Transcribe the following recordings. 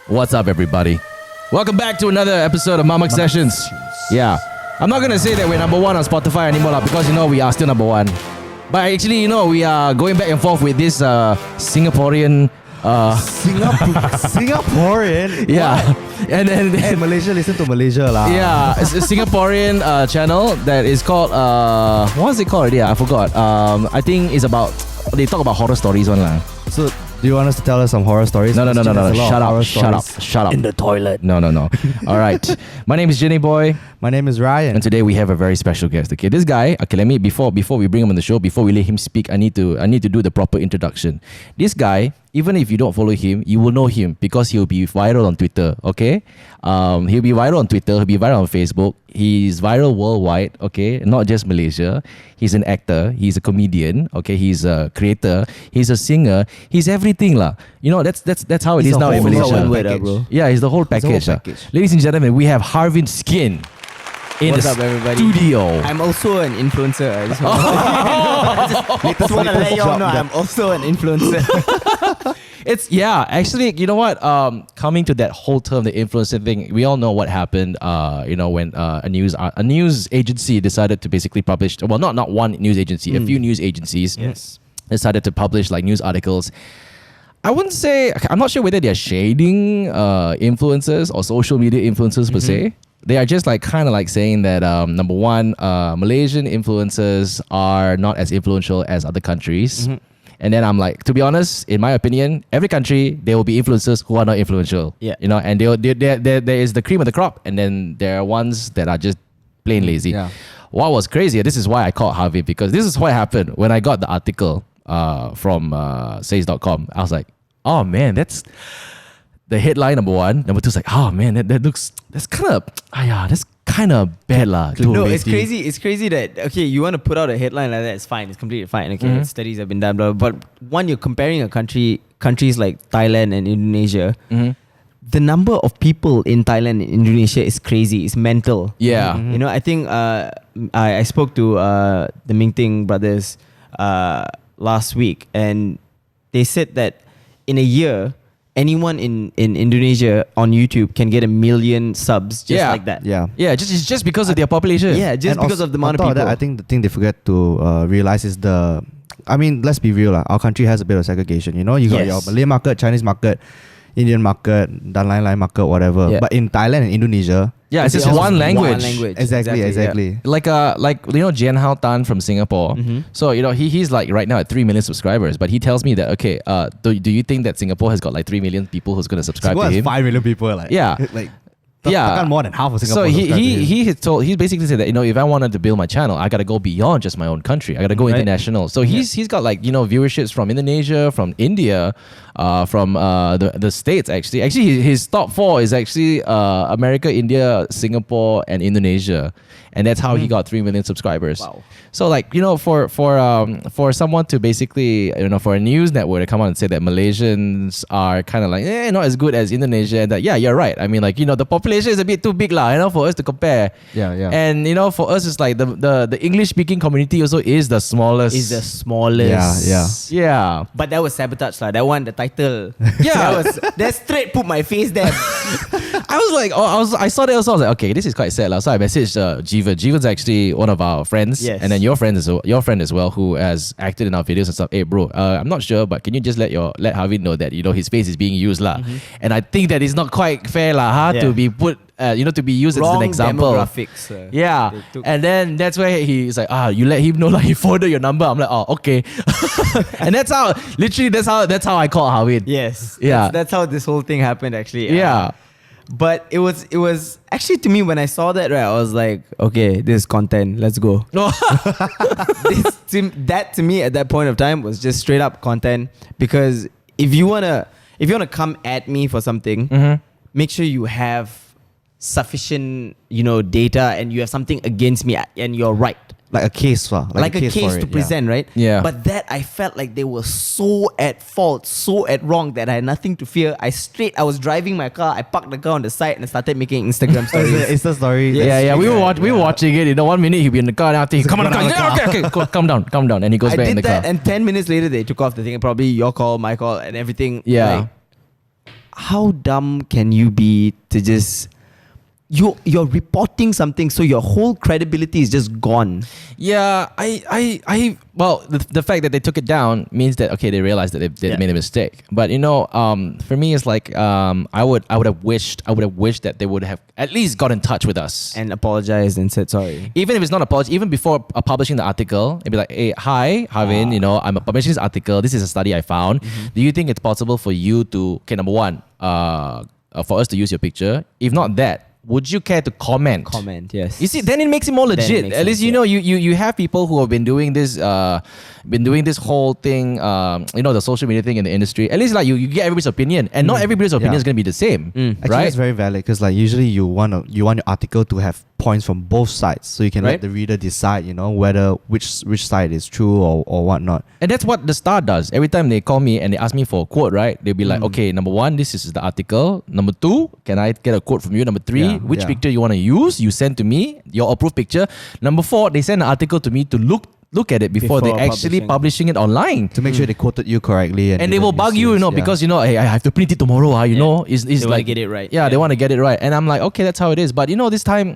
What's up, everybody? Welcome back to another episode of Mamak Sessions. Yeah, I'm not gonna say that we're number one on Spotify anymore because we are still number one. But actually, we are going back and forth with this Singaporean. Singaporean? Yeah. And then Hey, Malaysia, listen to Malaysia lah. Yeah, it's a Singaporean channel that is called what is it called already? I forgot. I think it's about they talk about horror stories one lah. So, do you want us to tell us some horror stories? No. Shut up. In the toilet. No. All right. My name is JinnyBoy. My name is Ryan. And today we have a very special guest. Okay, this guy. Okay, let me before we bring him on the show, before we let him speak, I need to do the proper introduction. This guy, even if you don't follow him, you will know him because he'll be viral on Twitter. Okay, he'll be viral on Twitter. He'll be viral on Facebook. He's viral worldwide. Okay, not just Malaysia. He's an actor. He's a comedian. Okay, he's a creator. He's a singer. He's everything lah. That's how it is now in Malaysia. Yeah, he's the whole package. Ladies and gentlemen, we have Harvinth Skin. What's up, everybody? Studio. I'm also an influencer. I just want to let y'all know I'm also an influencer. Actually, you know what? Coming to that whole term, the influencer thing, we all know what happened. When a news agency decided to basically publish. Well, not one news agency, a few news agencies. Yes. Decided to publish like news articles. I wouldn't say. I'm not sure whether they're shading influencers or social media influencers per se. They are just kind of saying that number one, Malaysian influencers are not as influential as other countries. And then I'm like, to be honest, in my opinion, every country there will be influencers who are not influential. Yeah. And there is the cream of the crop, and then there are ones that are just plain lazy. Yeah. What was crazy? This is why I called Harvey, because this is what happened when I got the article from says.com. I was like, oh man, that's the headline number one. Number two is like, oh man, that's kind of bad lah. No, it's crazy. It's crazy that you want to put out a headline like that. It's fine. It's completely fine. Okay, studies have been done, blah, blah, but when you're comparing countries like Thailand and Indonesia, the number of people in Thailand and Indonesia is crazy. It's mental. Yeah. I think I spoke to the Mingting brothers last week, and they said that in a year, anyone in Indonesia on YouTube can get 1 million subs just like that. Yeah. Yeah, just because of their population. Yeah, just because of the amount of people. That, I think the thing they forget to realize is let's be real lah. Our country has a bit of segregation. You got your Malay market, Chinese market, Indian market, Dan Lain market, whatever. Yeah. But in Thailand and Indonesia, it's just one language. Exactly. Yeah. Like Jian Hao Tan from Singapore. So he's like right now at 3 million subscribers, but he tells me that do you think that Singapore has got like 3 million people who's going to subscribe to him? 5 million people. More than half of Singapore. So he basically said that if I wanted to build my channel, I got to go beyond just my own country. I got to go international. So he's got viewerships from Indonesia, from India, from the States actually. Actually, his top 4 is actually America, India, Singapore, and Indonesia, and that's how he got 3 million subscribers. Wow. So for someone to basically for a news network to come out and say that Malaysians are kind of not as good as Indonesia, and that you're right. I mean the population is a bit too big lah, for us to compare. Yeah. And for us it's like the English speaking community also is the smallest. Yeah. But that was sabotage lah. That one, the title. Yeah. that straight put my face there. I was like, I saw that also. I was like, okay, this is quite sad lah. So I messaged Jeevan. Jeevan's actually one of our friends, and then your friend as well, who has acted in our videos and stuff. Hey, bro, I'm not sure, but can you just let Harvin know that his face is being used lah? And I think that is not quite fair lah, to be put, to be used as an example. Demographics. And then that's where he's like, you let him know like he forwarded your number. I'm like, oh, okay. And that's how I called Harvin. Yes. Yeah. That's how this whole thing happened actually. Yeah. But it was actually, to me, when I saw that, right, I was like, okay, this is content. Let's go. That to me at that point of time was just straight up content, because if you wanna come at me for something, make sure you have sufficient data and you have something against me and you're right. Like a case, like a case to present, right? Yeah. But that I felt like they were so at fault, so at wrong, that I had nothing to fear. I was driving my car, I parked the car on the side and I started making Instagram stories. Insta story. Yeah. We were watching it. 1 minute he'd be in the car, and after he come on, okay, calm down, and he goes back in the car. I did that, and 10 minutes later they took off the thing. Probably your call, my call, and everything. Yeah. Like, how dumb can you be to just you're reporting something, so your whole credibility is just gone. Yeah, well, the fact that they took it down means that okay, they realized that they made a mistake. But for me, it's like I would have wished that they would have at least got in touch with us And apologized and said sorry. Even if it's not a apology, even before publishing the article, it'd be like, hey, hi, Harvin, I'm publishing this article. This is a study I found. Do you think it's possible for you to, okay, number one, for us to use your picture? If not that, would you care to comment? Comment, yes. You see, then it makes it more legit. At least you have people who have been doing this whole thing, the social media thing in the industry. At least like you get everybody's opinion, and not everybody's opinion is gonna be the same, Actually, right? it's very valid because like usually you want your article to have points from both sides, so you can let the reader decide, whether which side is true or whatnot. And that's what the Star does. Every time they call me and they ask me for a quote, right? They'll be like, okay, number one, this is the article. Number two, can I get a quote from you? Number three, which picture you want to use? You send to me your approved picture. Number four, they send an article to me to look at it before they actually publishing it online to make sure they quoted you correctly. And they will bug you, because hey, I have to print it tomorrow. It's they like want to get it right. Yeah, they want to get it right. And I'm like, okay, that's how it is. But this time,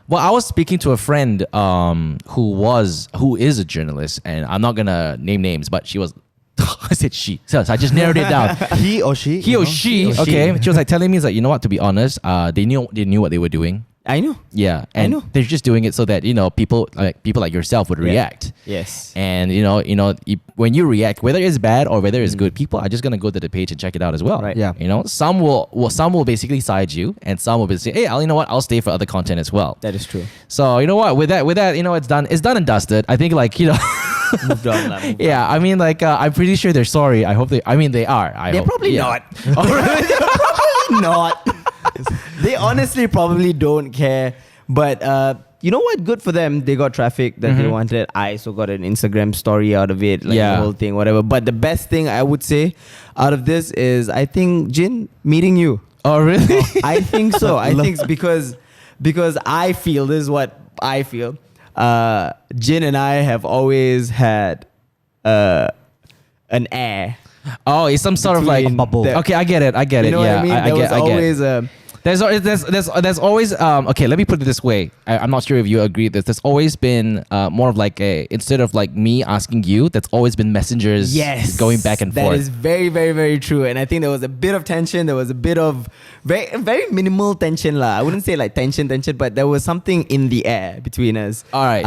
well, I was speaking to a friend who is a journalist, and I'm not gonna name names, but she was. I said she. So I just narrowed it down. He or she? He or she. Okay. She was like telling me, it's like, you know what, to be honest, they knew what they were doing. I know. Yeah. And I know. they're just doing it so that, people like yourself would react. Yes. And when you react, whether it's bad or whether it's good, people are just gonna go to the page and check it out as well. Right. Yeah. Some will basically side you, and some will be say, hey, I'll stay for other content as well. That is true. So with that, it's done and dusted. I think Moved on. Yeah, I'm pretty sure they're sorry. I hope they are. They're probably not. They're probably not. They honestly probably don't care. But you know what? Good for them. They got traffic that they wanted. I also got an Instagram story out of it. The whole thing, whatever. But the best thing I would say out of this is, I think, Jin, meeting you. Oh, really? I think so. I think it's because I feel, this is what I feel. Jin and I have always had an air. Oh, it's some sort of like a bubble. Okay, I get it. You know what I mean? I get. Always There's always okay. Let me put it this way. I'm not sure if you agree with this. There's always been more of like instead of like me asking you, that's always been messengers going back and forth. That is very, very, very true. And I think there was a bit of tension. There was a bit of very, very minimal tension lah. I wouldn't say like tension, but there was something in the air between us. All right.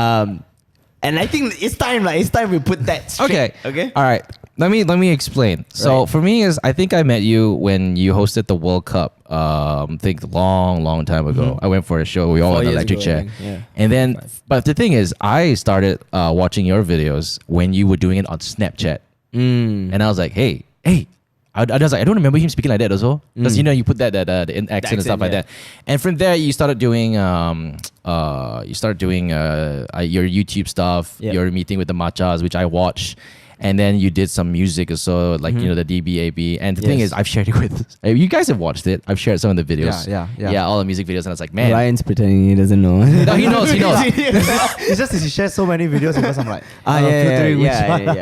And I think it's time we put that straight. Okay. All right. Let me explain. So for me I think I met you when you hosted the World Cup. I think long time ago. I went for a show. We all on the electric chair. And then, but the thing is, I started watching your videos when you were doing it on Snapchat. And I was like, hey. I was like, I don't remember him speaking like that also, because you put that accent and stuff like that. And from there, you started doing your YouTube stuff. Your meeting with the Machas, which I watched. And then you did some music or so, like, the DBAB. And the thing is, I've shared it with... You guys have watched it. I've shared some of the videos. Yeah, all the music videos. And I was like, man... Ryan's pretending he doesn't know. No, he knows. It's just he shares so many videos because I'm like...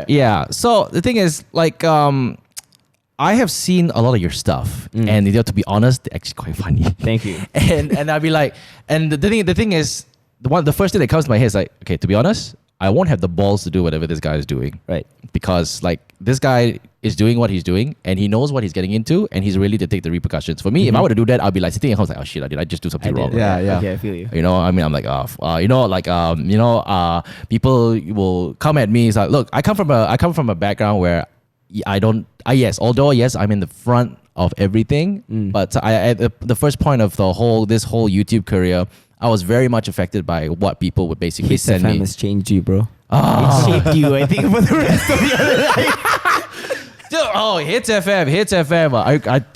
Yeah. So the thing is, like... I have seen a lot of your stuff, and to be honest, they're actually quite funny. Thank you. And I'd be like... And the thing is, the first thing that comes to my head is like, okay, to be honest... I won't have the balls to do whatever this guy is doing. Right. Because like this guy is doing what he's doing and he knows what he's getting into and he's ready to take the repercussions. For me, if I were to do that, I'd be like sitting at home like, oh shit, did I just do something wrong? Yeah. Okay, I feel you. I'm like, people will come at me. It's like, look, I come from a background where I'm in the front of everything. But the first point of this whole YouTube career, I was very much affected by what people would basically send me. Has changed you, bro. It shaped you, I think, for the rest of your life. Hits FM.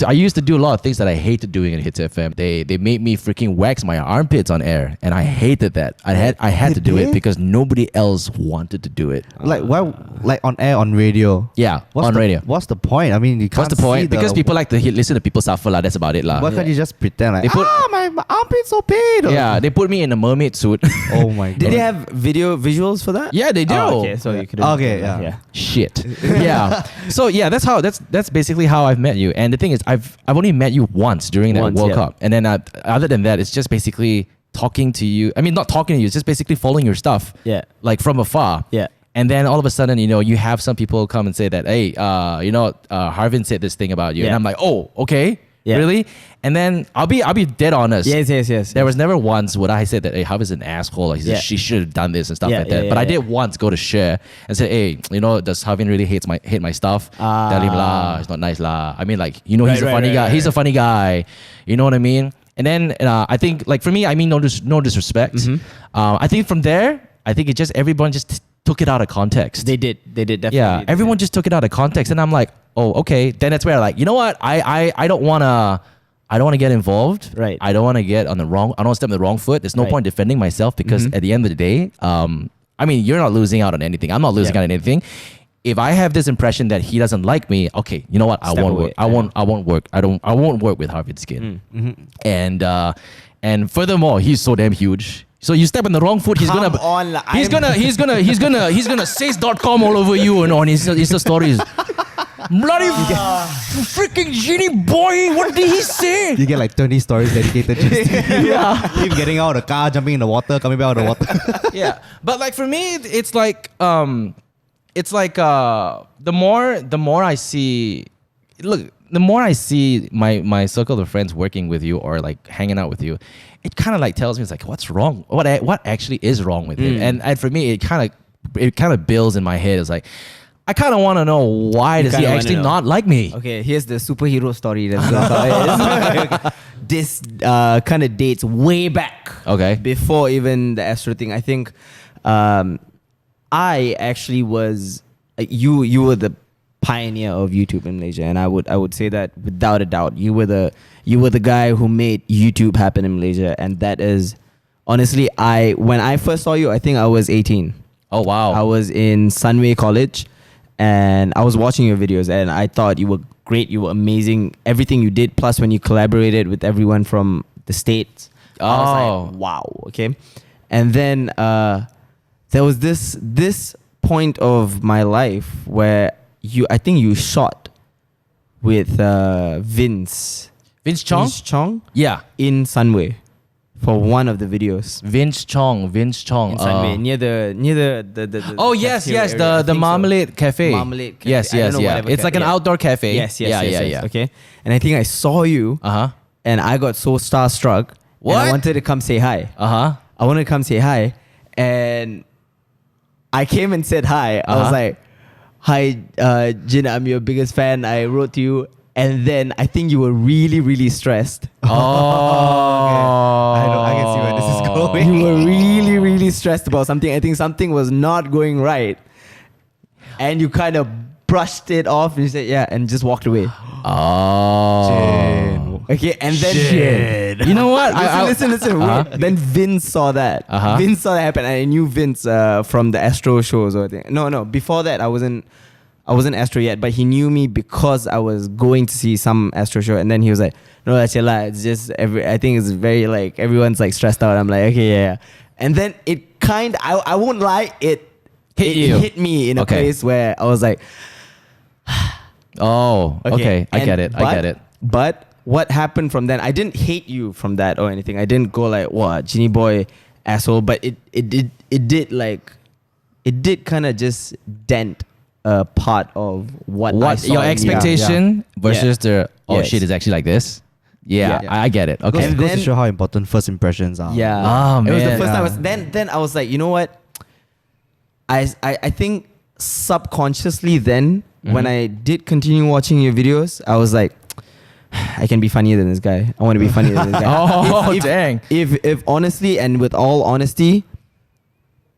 I used to do a lot of things that I hated doing in Hits FM. They made me freaking wax my armpits on air, and I hated that. I had to do it because nobody else wanted to do it. Like why? Like on air, on radio. Yeah, radio. What's the point? I mean, you can't. What's the point? Because people like to listen to people suffer lah. That's about it lah. Why can't you just pretend like my armpit's so pain? Yeah, they put me in a mermaid suit. Oh my god. Did they have visuals for that? Yeah, they do. Okay, so you could. Okay, yeah. Shit. Yeah. So yeah. yeah, that's basically how I've met you. And the thing is, I've only met you once during that World Cup, and then other than that, it's just basically talking to you. I mean, not talking to you, it's just basically following your stuff. Yeah. Like from afar. Yeah. And then all of a sudden, you have some people come and say that, hey, Harvinth said this thing about you, and I'm like, oh, okay. Yeah. Really? And then I'll be dead honest. Yes. There was never once would I say that, hey, Harvinth's an asshole. Like, she should have done this and stuff like that. But I did once go to share and say, hey, does Harvinth really hate my stuff? Tell him lah, it's not nice lah. I mean, like, he's a funny guy. He's a funny guy. You know what I mean? And then I think, like, for me, I mean, no disrespect. Mm-hmm. I think from there, I think everyone just took it out of context. They did definitely. Yeah, everyone just took it out of context, and I'm like, oh, okay. Then that's where, like, you know what? I don't wanna get involved. Right. I don't want to get on the wrong. I don't want to step on the wrong foot. There's no point defending myself because at the end of the day, I mean, you're not losing out on anything. I'm not losing out on anything. If I have this impression that he doesn't like me, okay, you know what? I won't work. I won't work. I won't work with Harvinth Skin. And furthermore, he's so damn huge. So you step on the wrong foot, he's gonna says.com all over you and on his stories. Bloody freaking Jinny boy, what did he say? You get like 20 stories dedicated just to him getting out of the car, jumping in the water, coming back out of the water. Yeah, but like for me, it's like the more I see, look, the more I see my circle of friends working with you or like hanging out with you, it kind of like tells me, it's like, what's wrong? What actually is wrong with him? And for me, it kind of builds in my head. It's like, I kind of want to know why does he actually not like me? Okay, here's the superhero story. This kind of dates way back. Okay. Before even the Astro thing. I think I actually was you were the pioneer of YouTube in Malaysia, and I would say that without a doubt. You were the guy who made YouTube happen in Malaysia, and that is honestly, when I first saw you, I think I was 18. Oh wow. I was in Sunway College. And I was watching your videos, and I thought you were great. You were amazing. Everything you did, plus when you collaborated with everyone from the States, I was like, wow, okay. And then there was this point of my life where I think you shot with Vince Chong, yeah, in Sunway. For one of the videos, Vince Chong, in Sunway, near the oh yes, the Marmalade Cafe. Marmalade Cafe. Yes. It's like an outdoor cafe. Yes. Okay, and I think I saw you. And I got so starstruck. What? And I wanted to come say hi. I wanted to come say hi, and I came and said hi. I was like, "Hi, Jin, I'm your biggest fan. I wrote to you." And then I think you were really, really stressed. Oh, okay. I can see where this is going. You were really, really stressed about something. I think something was not going right. And you kind of brushed it off and you said, yeah, and just walked away. Oh. Okay, and then you know what? Listen. Then Vince saw that. Vince saw that happen. I knew Vince from the Astro shows or anything. No. Before that, I wasn't Astro yet, but he knew me because I was going to see some Astro show, and then he was like, "No, that's it's just I think it's very like everyone's like stressed out." I'm like, "Okay, yeah." And then it I won't lie, it hit me in a place where I was like, "Oh, okay, I get it. But what happened from then? I didn't hate you from that or anything. I didn't go like, "What, Jinny boy, asshole." But it did kind of just dent a part of what I saw your expectation versus the shit is actually like this. Yeah. I get it. Okay, it goes to show how important first impressions are. Yeah. Oh man. It was the first time. Then I was like, you know what? I think subconsciously then when I did continue watching your videos, I was like, I can be funnier than this guy. I want to be funnier than this guy. Dang. If honestly and with all honesty,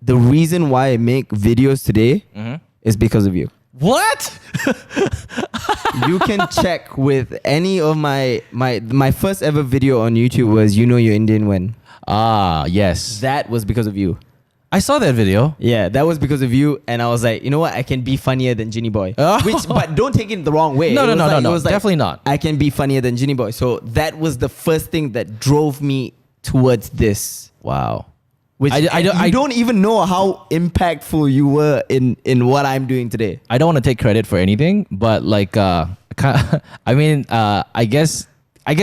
the reason why I make videos today is because of you. What? You can check with any of my first ever video on YouTube was "You Know You're Indian When." Yes. That was because of you. I saw that video. Yeah, that was because of you, and I was like, you know what? I can be funnier than Jinny Boy. But don't take it the wrong way. No, like, definitely not. I can be funnier than Jinny Boy. So that was the first thing that drove me towards this. Wow. Which I don't even know how impactful you were in what I'm doing today. I don't want to take credit for anything, but like, I mean, I guess I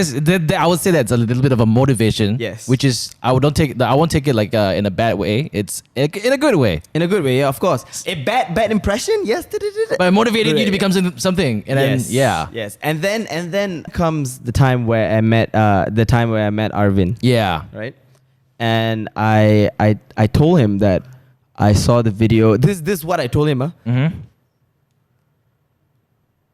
would say that's a little bit of a motivation. Yes. Which is I won't take it like in a bad way. It's in a good way. In a good way, yeah, of course. A bad impression, yes. But motivated you to become something, and then yes. And then comes the time where I met Arvin. Yeah. Right. And I told him that I saw the video. This is what I told him. Mm-hmm.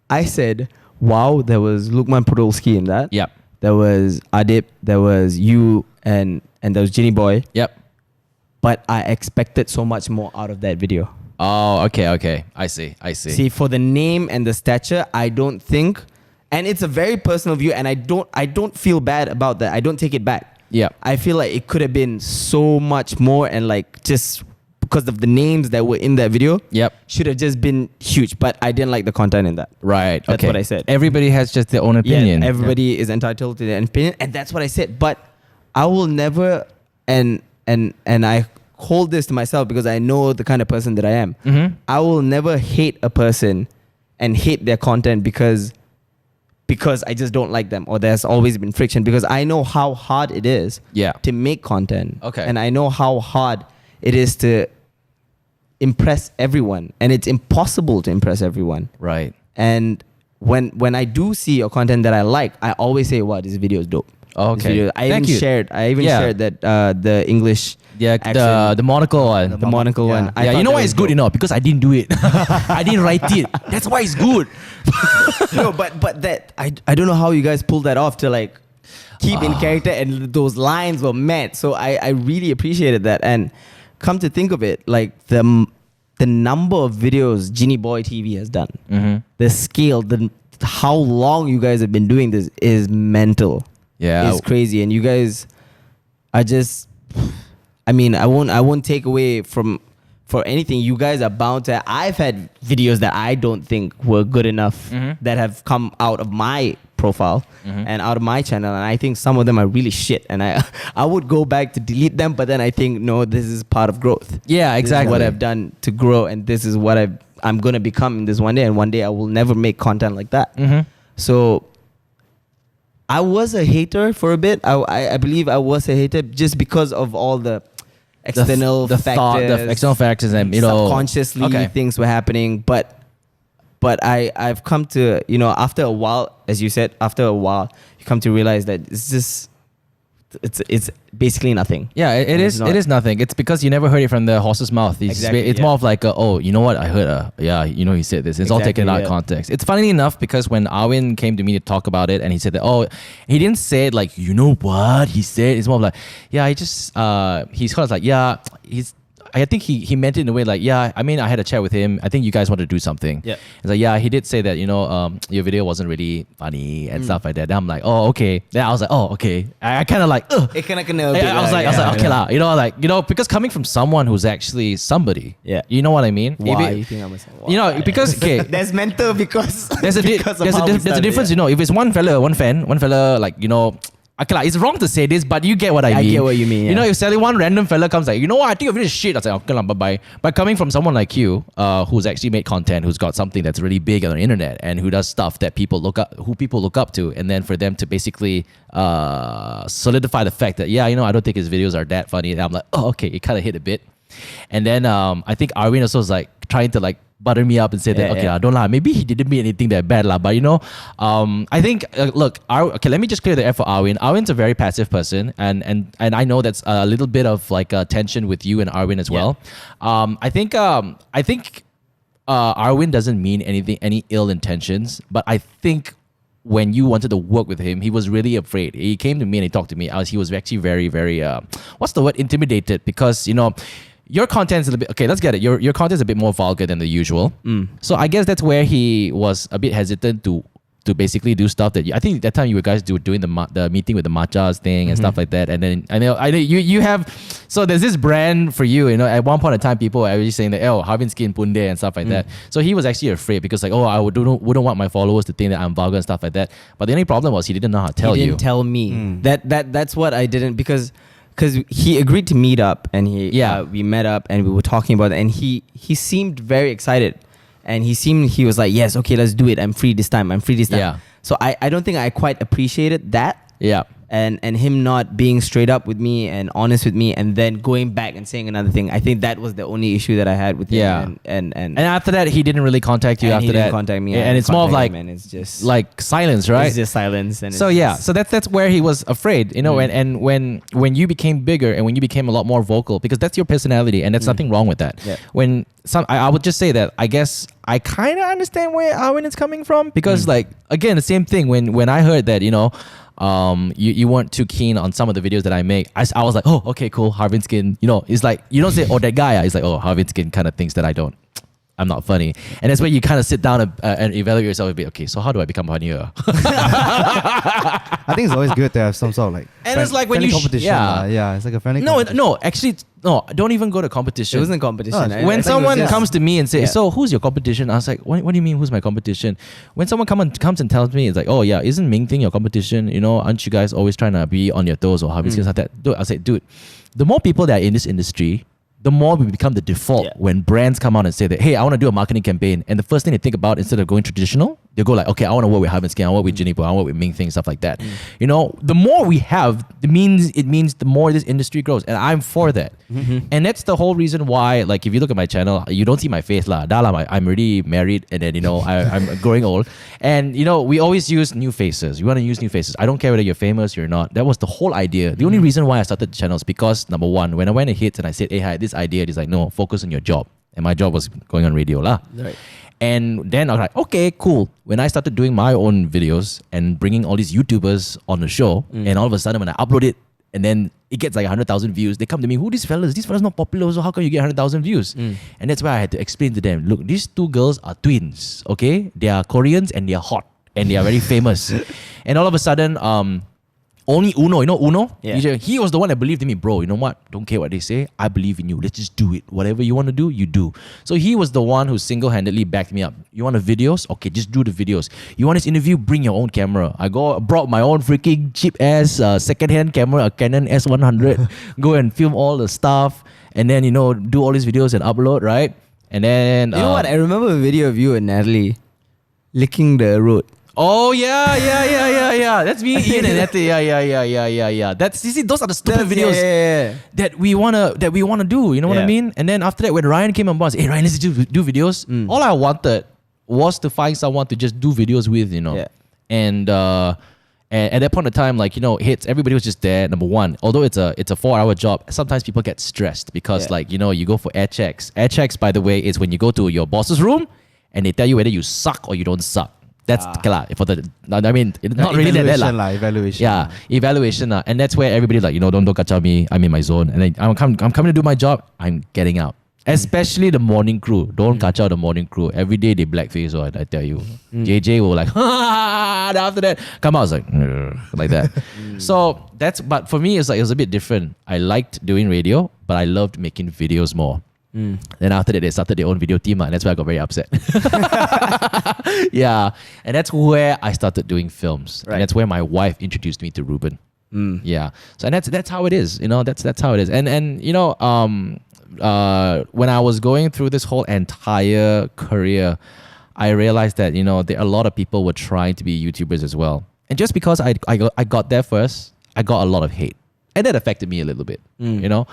I said, wow, there was Lukman Podolski in that. Yep. There was Adip. There was you, and there was Jinny Boy. Yep. But I expected so much more out of that video. Oh, okay. I see. See, for the name and the stature, I don't think, and it's a very personal view, and I don't feel bad about that. I don't take it back. Yeah. I feel like it could have been so much more, and like just because of the names that were in that video, should have just been huge. But I didn't like the content in that. Right. That's what I said. Everybody has just their own opinion. Yeah, everybody is entitled to their opinion, and that's what I said. But I will never, and I hold this to myself because I know the kind of person that I am. Mm-hmm. I will never hate a person and hate their content because I just don't like them, or there's always been friction, because I know how hard it is to make content. Okay. And I know how hard it is to impress everyone, and it's impossible to impress everyone. Right. And when I do see your content that I like, I always say, wow, this video is dope. Oh, okay. I even shared that the English accent, the monocle one. the monocle one. Yeah, you know why it's good, because I didn't do it. I didn't write it. That's why it's good. No, but that I don't know how you guys pulled that off to like keep in character, and those lines were met. So I really appreciated that. And come to think of it, like the number of videos JinnyboyTV has done, the scale, how long you guys have been doing this is mental. Yeah, it's crazy, and you guys are just. I mean, I won't take away for anything. You guys are bound to. I've had videos that I don't think were good enough that have come out of my profile and out of my channel, and I think some of them are really shit. And I would go back to delete them, but then I think no, this is part of growth. Yeah, exactly. This is what I've done to grow, and this is what I'm gonna become in this one day. And one day I will never make content like that. So. I was a hater for a bit. I believe I was a hater just because of all the external factors, external factors, and subconsciously things were happening. But I've come to, after a while, as you said, you come to realize that it's basically nothing. Yeah, it is nothing. It's because you never heard it from the horse's mouth. It's more of like, you know what, I heard, he said this. It's all taken out of context. It's funny enough because when Arvin came to me to talk about it, and he said that, he didn't say it like, you know what he said. It's more of like, he's kind of like, I think he meant it in a way like, I mean, I had a chat with him. I think you guys wanted to do something. Yeah. It's like, he did say that, your video wasn't really funny and stuff like that. Then I'm like, oh, okay. Then I was like, oh, okay. I kind of like, it kind of I was like, okay lah. Because coming from someone who's actually somebody. Yeah. You know what I mean? Why you think I'm a because there's mental because there's a difference. If it's one fella like, okay, it's wrong to say this, but you get what I mean. I get what you mean. If suddenly one random fella comes like, I think of it as shit. I say, okay, bye bye. But coming from someone like you, who's actually made content, who's got something that's really big on the internet, and who does stuff that people look up to, and then for them to basically solidify the fact that I don't think his videos are that funny, and I'm like, oh, okay, it kind of hit a bit. And then I think Arvin also was like trying to like butter me up and say that, don't lie, maybe he didn't mean anything that bad lah. But I think let me just clear the air for Arvin. Arvin's a very passive person, and I know that's a little bit of like a tension with you and Arvin as well. I think Arvin doesn't mean any ill intentions, but I think when you wanted to work with him, he was really afraid. He came to me and he talked to me. He was actually very, very intimidated, because your content's a little bit, okay, let's get it. Your content's a bit more vulgar than the usual. So I guess that's where he was a bit hesitant to basically do stuff that I think that time you guys doing the meeting with the matchas thing and stuff like that. And then I know you have, so there's this brand for you, at one point in time people are really saying that, Harvinth Skin Punde and stuff like that. So he was actually afraid because like, I wouldn't want my followers to think that I'm vulgar and stuff like that. But the only problem was he didn't know how to tell you. He didn't tell me. That's what I didn't, because because he agreed to meet up, and we met up and we were talking about it, and he seemed very excited, and he was like, yes, okay, let's do it. I'm free this time. Yeah. So I don't think I quite appreciated that. Yeah. And him not being straight up with me and honest with me, and then going back and saying another thing. I think that was the only issue that I had with him. Yeah. And after that, he didn't really contact you. and After he that, didn't contact me. and it's more of like, and it's just like silence, right? It's just silence. And So it's yeah, just- so that's where he was afraid, you know, and when you became bigger and when you became a lot more vocal, because that's your personality, and there's nothing wrong with that. Yeah. When I would just say that I guess I kind of understand where Arvin is coming from, because like again the same thing when I heard that, you know, you weren't too keen on some of the videos that I make. I was like, oh, okay, cool, Harvinth Skin. You know, it's like you don't say, oh, that guy. It's like, oh, Harvinth Skin kind of thinks that I'm not funny, and that's where you kind of sit down and evaluate yourself a bit. Okay, so how do I become funnier? I think it's always good to have some sort of like it's like when friendly you competition. Yeah, it's like a friendly. competition. no, actually, no. Don't even go to competition. it wasn't competition. No, I When think it was someone just- comes to me and says, Yeah. "So who's your competition?" I was like, "What do you mean who's my competition?" When someone comes and tells me, it's like, "Oh yeah, isn't Ming Ting your competition? You know, aren't you guys always trying to be on your toes or Harvinth Skin like that?" Dude, I said, dude, the more people that are in this industry, the more we become the default. Yeah. When brands come out and say that, hey, I want to do a marketing campaign, and the first thing they think about, instead of going traditional, they go like, okay, I want to work with Harvinth Skin, I want to work with Jinny Boy, I want to work with Ming Thing, stuff like that. You know, the more we have, it means the more this industry grows, and I'm for that. And that's the whole reason why, like, if you look at my channel, you don't see my face lah. I'm already married, and then, you know, I'm growing old, and you know, we always use new faces. We want to use new faces. I don't care whether you're famous or not. That was the whole idea. The only reason why I started the channel is because, number one, when I went to hits and I said, hey, hi, this idea, it's like, no, focus on your job. And my job was going on radio lah. Right. And then I was like, okay, cool. When I started doing my own videos and bringing all these YouTubers on the show, and all of a sudden when I upload it, and then it gets like 100,000 views, they come to me, who these fellas? These fellas not popular, so how come you get 100,000 views? And that's why I had to explain to them, look, these two girls are twins, okay? They are Koreans and they are hot and they are very famous. And all of a sudden, only Uno, you know Uno? Yeah. He was the one that believed in me, bro. You know what? Don't care what they say. I believe in you. Let's just do it. Whatever you want to do, you do. So he was the one who single-handedly backed me up. You want the videos? Okay, just do the videos. You want this interview? Bring your own camera. I brought my own freaking cheap-ass second-hand camera, a Canon S100. Go and film all the stuff. And then, you know, do all these videos and upload, right? And then... You know what? I remember a video of you and Natalie licking the road. Oh yeah. That's me, Ian and Nete. Yeah. That's, you see, those are the stupid videos that we wanna do. You know what I Yeah. mean? And then after that, when Ryan came on board, I said, hey Ryan, let's do videos. All I wanted was to find someone to just do videos with, you know. Yeah. And at that point in time, like, you know, hits, everybody was just there. Number one, although it's a 4-hour job, sometimes people get stressed because like, you know, you go for air checks. Air checks, by the way, is when you go to your boss's room and they tell you whether you suck or you don't suck. That's for the. I mean, it's not really that lah. Evaluation. Yeah, evaluation and that's where everybody like, you know, don't kacau me. I'm in my zone, and then I'm coming to do my job. I'm getting out. Especially the morning crew. Don't kacau the morning crew. Every day they blackface. Or I tell you, JJ will like. And after that, come out, I was like that. So that's. But for me, it's like it was a bit different. I liked doing radio, but I loved making videos more. Then after that, they started their own video team, and that's why I got very upset. Yeah, and that's where I started doing films, Right. and that's where my wife introduced me to Ruben. Yeah, so and that's how it is, you know. That's how it is, and you know, when I was going through this whole entire career, I realized that, you know, a lot of people were trying to be YouTubers as well, and just because I got there first, I got a lot of hate. And that affected me a little bit, you know.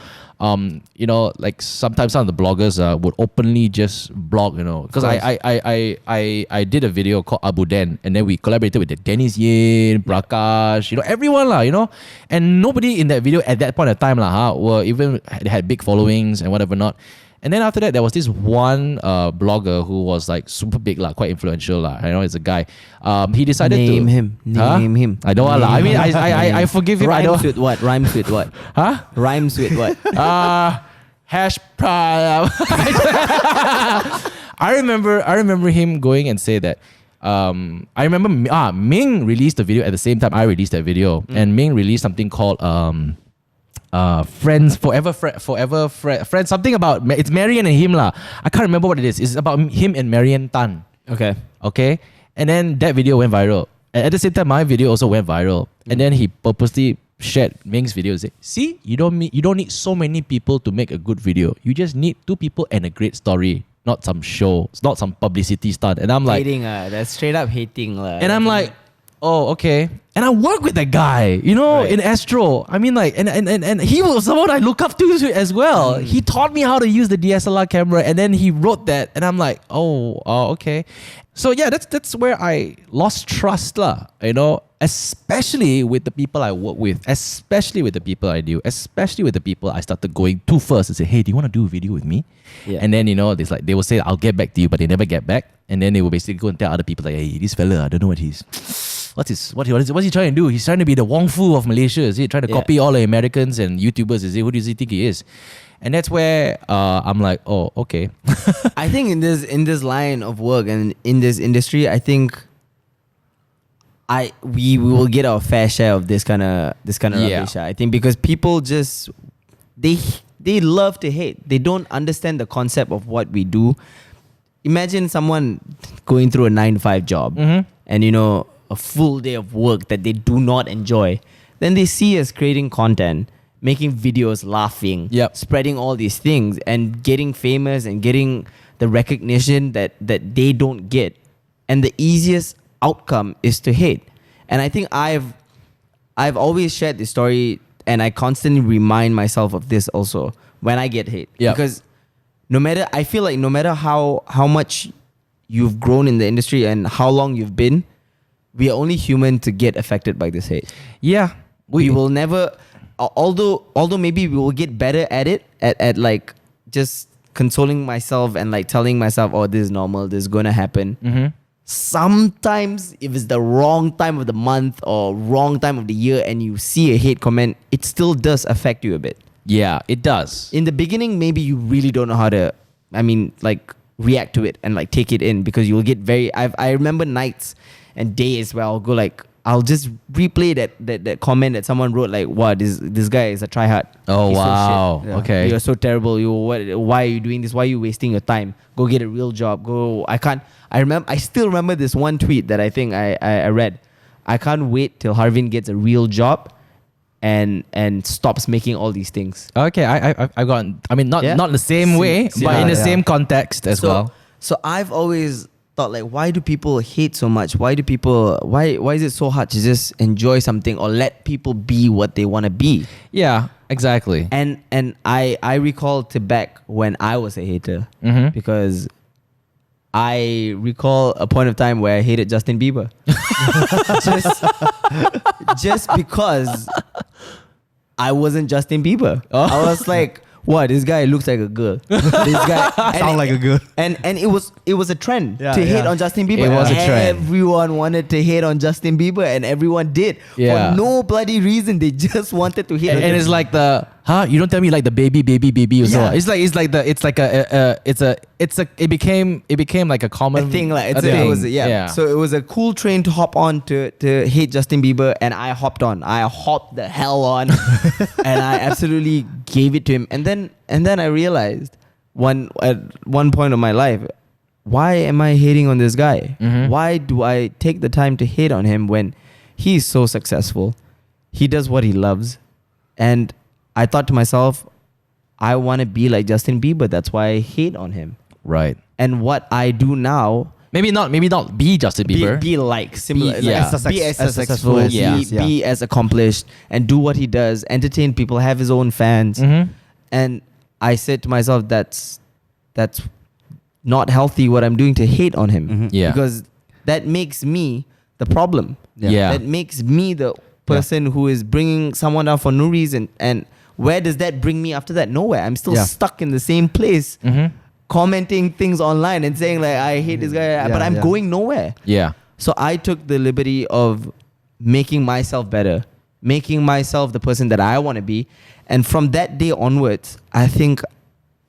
Like sometimes some of the bloggers would openly just blog, you know, because I did a video called Abu Den, and then we collaborated with the Dennis Yin, Prakash, you know, everyone lah, you know, and nobody in that video at that point of time were even had big followings and whatever not. And then after that, there was this one blogger who was like super big lah, quite influential lah. I know it's a guy. He decided Name to him. Name him. I don't want lah. I mean, I forgive him. I Rhymes don't. with what? Rhymes with what? Huh? Rhymes with what? Hash prime. I remember him going and say that. I remember Ming released the video at the same time I released that video, and Ming released something called Friends Forever Friends, something about it's Marian and him lah. I can't remember what it is. It's about him and Marian Tan. Okay, and then that video went viral. And at the same time, my video also went viral. And then he purposely shared Ming's video. Say, see, you don't need so many people to make a good video. You just need 2 people and a great story, not some show, it's not some publicity stunt. And I'm like, hating, that's straight up hating. And I'm like, oh, okay. And I work with that guy, you know, in Astro. I mean, like, and he was someone I look up to as well. He taught me how to use the DSLR camera, and then he wrote that, and I'm like, oh, okay. So yeah, that's where I lost trust, lah. You know, especially with the people I work with, especially with the people I do, especially with the people I started going to first and say, hey, do you want to do a video with me? Yeah. And then, you know, they will say, I'll get back to you, but they never get back. And then they will basically go and tell other people like, hey, this fella, I don't know what what's he trying to do? He's trying to be the Wong Fu of Malaysia. Is he trying to copy all the Americans and YouTubers? Is he? Who does he think he is? And that's where I'm like, oh, okay. I think in this line of work and in this industry, I think we will get our fair share of this kind of rubbish. I think because people just they love to hate. They don't understand the concept of what we do. Imagine someone going through a 9-to-5 job and, you know, a full day of work that they do not enjoy. Then they see us creating content, making videos, laughing, spreading all these things and getting famous and getting the recognition that they don't get. And the easiest outcome is to hate. And I think I've always shared this story, and I constantly remind myself of this also when I get hate. Because I feel like no matter how much you've grown in the industry and how long you've been, we are only human to get affected by this hate. Yeah. We will never, although maybe we will get better at it, at like just consoling myself and like telling myself, oh, this is normal, this is going to happen. Sometimes if it's the wrong time of the month or wrong time of the year and you see a hate comment, it still does affect you a bit. Yeah, it does. In the beginning, maybe you really don't know how to, react to it and like take it in, because you'll get I remember nights and days where I'll just replay that comment that someone wrote, like, wow, this guy is a tryhard. Oh, He's wow. So shit. Okay. You're so terrible. Why are you doing this? Why are you wasting your time? Go get a real job. I still remember this one tweet that I think I read. I can't wait till Harvinth gets a real job and stops making all these things. Okay, I got, not in the same way, but in the same context as well. So I've always thought, like, why do people hate so much? Why is it so hard to just enjoy something or let people be what they want to be? Yeah, exactly. And I recall to back when I was a hater, because I recall a point of time where I hated Justin Bieber. just because I wasn't Justin Bieber. I was like, what? This guy looks like a girl. This guy sounds like a girl. And it was a trend to hate on Justin Bieber. It was a trend. Everyone wanted to hate on Justin Bieber, and everyone did. Yeah. For no bloody reason. They just wanted to hate on him. And it's like you don't tell me like the baby also. Yeah. It became like a common thing. thing. So it was a cool train to hop on to hate Justin Bieber, and I hopped on. I hopped the hell on, and I absolutely gave it to him. And then I realized at one point of my life, why am I hating on this guy? Why do I take the time to hate on him when he's so successful? He does what he loves, and I thought to myself, I want to be like Justin Bieber. That's why I hate on him. Right. And what I do now, maybe not be Justin Bieber. Be like similar. Be as successful. Be as accomplished, and do what he does. Entertain people. Have his own fans. And I said to myself, that's not healthy. What I'm doing to hate on him. Yeah. Because that makes me the problem. Yeah. That makes me the person who is bringing someone down for no reason. And where does that bring me after that? Nowhere. I'm still stuck in the same place, commenting things online and saying like, I hate this guy, but I'm going nowhere. Yeah. So I took the liberty of making myself better, making myself the person that I want to be. And from that day onwards, I think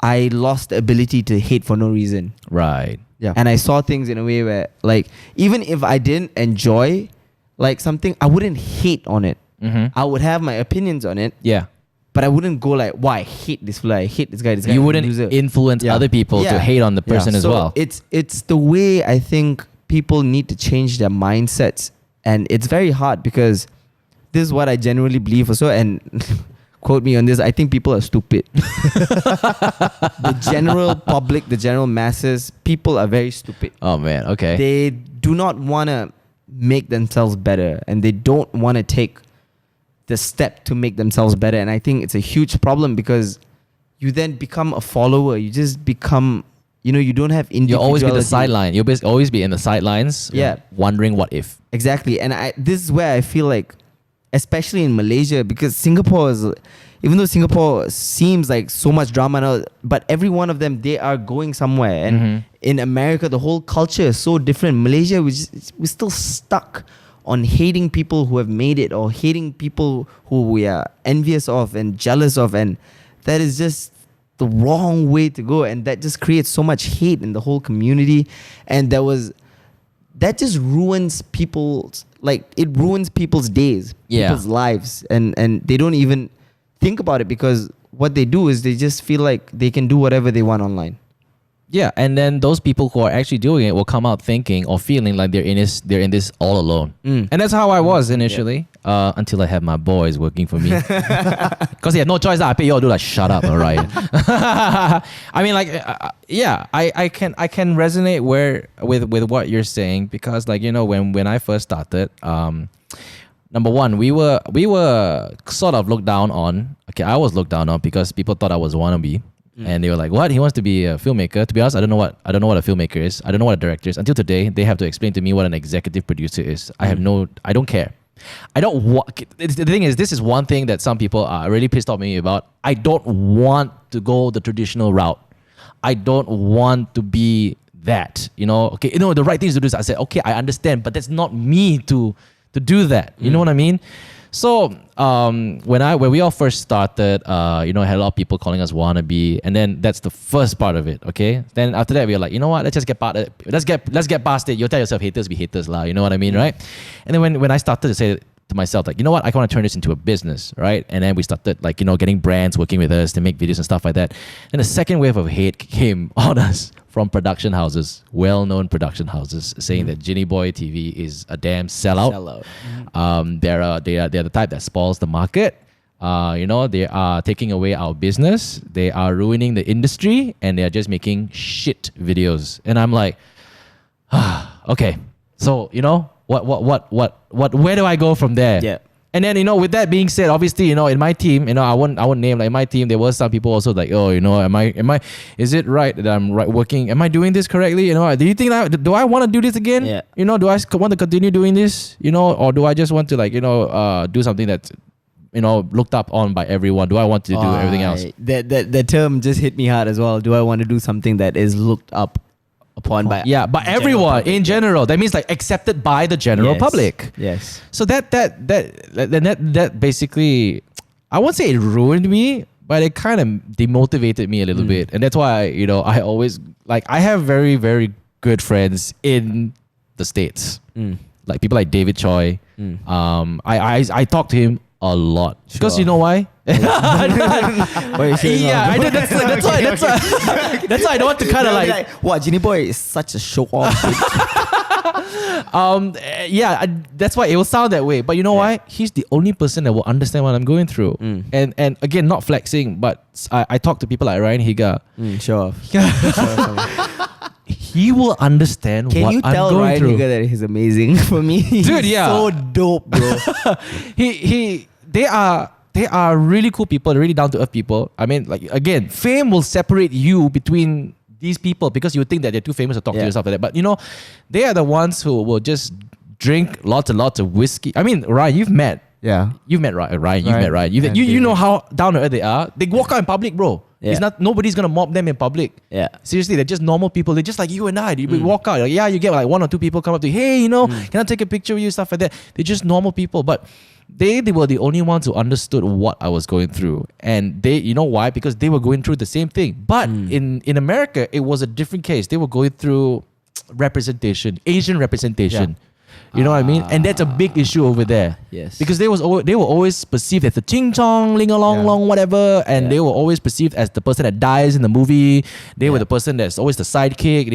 I lost the ability to hate for no reason. Right. Yeah. And I saw things in a way where, like, even if I didn't enjoy like something, I wouldn't hate on it. I would have my opinions on it. Yeah. But I wouldn't go like, why I hate this fly, I hate this guy. You wouldn't influence other people to hate on the person as well. It's the way I think people need to change their mindsets. And it's very hard because this is what I genuinely believe also, and quote me on this, I think people are stupid. The general public, the general masses, people are very stupid. Oh man, okay. They do not want to make themselves better, and they don't want to take the step to make themselves better. And I think it's a huge problem because you then become a follower. You just become, you don't have individuality. You'll always be the sideline. You'll always be in the sidelines, wondering what if. Exactly. And this is where I feel like, especially in Malaysia, because Singapore is, even though Singapore seems like so much drama now, but every one of them, they are going somewhere. And in America, the whole culture is so different. Malaysia, we're still stuck on hating people who have made it, or hating people who we are envious of and jealous of. And that is just the wrong way to go. And that just creates so much hate in the whole community. And that just ruins people's, it ruins people's days, people's lives. And they don't even think about it, because what they do is they just feel like they can do whatever they want online. Yeah, and then those people who are actually doing it will come out thinking or feeling like they're in this all alone. And that's how I was initially, until I had my boys working for me. Because they had no choice. I pay you all to shut up, all right? I mean, I can resonate with what you're saying, because when I first started, number one, we were sort of looked down on. Okay, I was looked down on because people thought I was a wannabe. And they were like, what? He wants to be a filmmaker. To be honest, I don't know what a filmmaker is. I don't know what a director is. Until today, they have to explain to me what an executive producer is. I don't care. I don't want, the thing is, this is one thing that some people are really pissed off at me about. I don't want to go the traditional route. I don't want to be that, okay, the right thing is to do is I said, okay, I understand, but that's not me to do that. You know what I mean? So when we all first started, I had a lot of people calling us wannabe, and then that's the first part of it. Okay, then after that we were like, you know what? Let's just get past it. Let's get past it. You tell yourself, haters be haters, lah. You know what I mean, right? And then when I started to say to myself, like, you know what? I want to turn this into a business, right? And then we started getting brands working with us to make videos and stuff like that. And the second wave of hate came on us from production houses, well-known production houses, saying that JinnyboyTV is a damn sellout. They are the type that spoils the market. They are taking away our business. They are ruining the industry, and they are just making shit videos. And I'm like, okay, so what? Where do I go from there? Yeah. And then, with that being said, obviously, in my team, I won't name, in my team, there were some people also like, oh, is it right that I'm working? Am I doing this correctly? Do you think do I want to do this again? Yeah. Do I want to continue doing this? Or do I just want to do something that's, looked up on by everyone? Do I want to do everything else? That term just hit me hard as well. Do I want to do something that is looked up upon by everyone in general? That means accepted by the general public. Yes. So that basically, I won't say it ruined me, but it kind of demotivated me a little bit. And that's why I always I have very, very good friends in the States, like people like David Choi. I talk to him a lot because you know why? I did. That's why I don't want to kind of what, Jinny Boy is such a show off. That's why it will sound that way. But you know why? He's the only person that will understand what I'm going through. And again, not flexing, but I talk to people like Ryan Higa. Show off. He will understand what I'm going through. Can you tell Ryan Higa that he's amazing? For me, dude, he's so dope, bro. They are really cool people, really down to earth people. I mean, again, fame will separate you between these people because you think that they're too famous to talk to you and stuff like that. But they are the ones who will just drink lots and lots of whiskey. I mean, Ryan, you've met. Yeah. You've met Ryan. You've met Ryan. You know how down to earth they are. They walk out in public, bro. Yeah. It's not, nobody's gonna mob them in public. Yeah. Seriously, they're just normal people. They're just like you and I. We walk out. You get one or two people come up to you, hey, can I take a picture with you? Stuff like that. They're just normal people. But they were the only ones who understood what I was going through. And they, you know why? Because they were going through the same thing. But in America, it was a different case. They were going through representation, Asian representation. Yeah. You know what I mean? And that's a big issue over there. Yes. Because they were always perceived as the ching chong, ling along, long, whatever. And they were always perceived as the person that dies in the movie. They were the person that's always the sidekick.